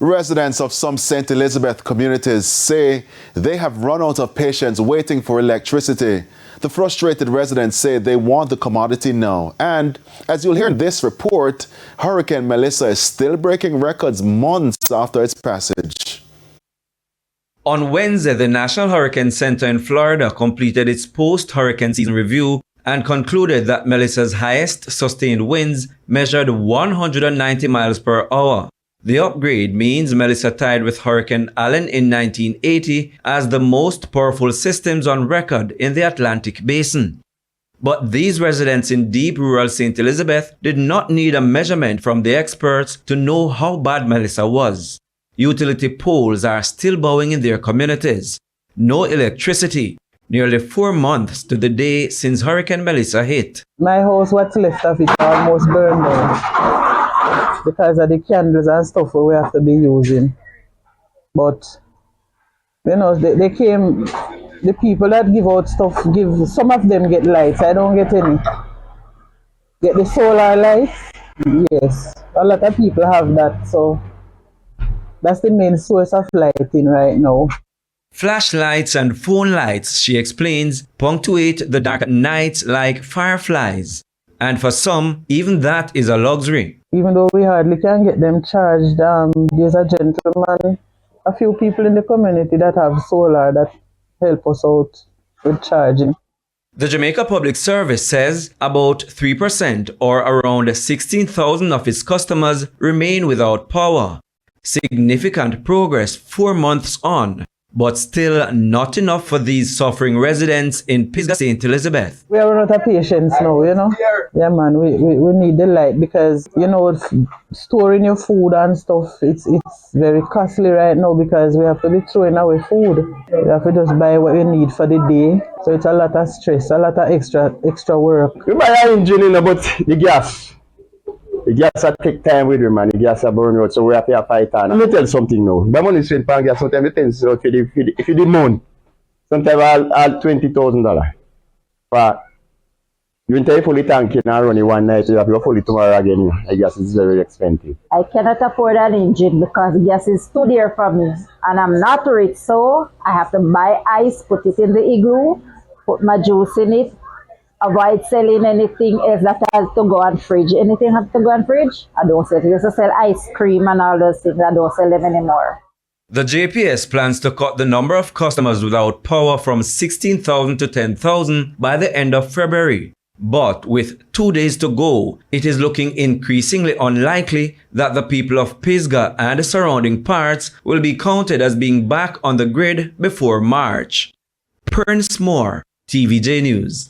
Residents of some St. Elizabeth communities say they have run out of patience waiting for electricity. The frustrated residents say they want the commodity now. And as you'll hear in this report, Hurricane Melissa is still breaking records months after its passage. On Wednesday, the National Hurricane Center in Florida completed its post-hurricane season review and concluded that Melissa's highest sustained winds measured 190 miles per hour. The upgrade means Melissa tied with Hurricane Allen in 1980 as the most powerful systems on record in the Atlantic Basin. But these residents in deep rural St. Elizabeth did not need a measurement from the experts to know how bad Melissa was. Utility poles are still bowing in their communities. No electricity. Nearly 4 months to the day since Hurricane Melissa hit. My house, what's left of it, almost burned down because of the candles and stuff we have to be using. But, you know, they came, the people that give out stuff, some of them get lights, I don't get any. Get the solar lights, yes. A lot of people have that, so that's the main source of lighting right now. Flashlights and phone lights, she explains, punctuate the dark nights like fireflies. And for some, even that is a luxury. Even though we hardly can get them charged, there's a gentleman, a few people in the community that have solar that help us out with charging. The Jamaica Public Service says about 3% or around 16,000 of its customers remain without power. Significant progress 4 months on, but still not enough for these suffering residents in Pisgah, St. Elizabeth. We are out of patience now, you know. Yeah, man, we need the light because, you know, storing your food and stuff, it's very costly right now because we have to be throwing away food. We have to just buy what we need for the day. So it's a lot of stress, a lot of extra work. We buy an engine in about the gas. The gas will take time with them, man. The gas will burn out, so we have to fight on. Let me tell you something now. My money is spent on gas, sometimes it tends out if you demand. Sometimes I'll $20,000. But you enter fully tank and run it one night, you have to fully tomorrow again. The gas is very expensive. I cannot afford an engine because gas is too dear for me. And I'm not rich, so I have to buy ice, put it in the igloo, put my juice in it. Avoid selling anything else that has to go on fridge. Anything has to go on fridge, I don't sell. I used to sell ice cream and all those things. I don't sell them anymore. The JPS plans to cut the number of customers without power from 16,000 to 10,000 by the end of February. But with 2 days to go, it is looking increasingly unlikely that the people of Pisgah and the surrounding parts will be counted as being back on the grid before March. Pernce Moore, TVJ News.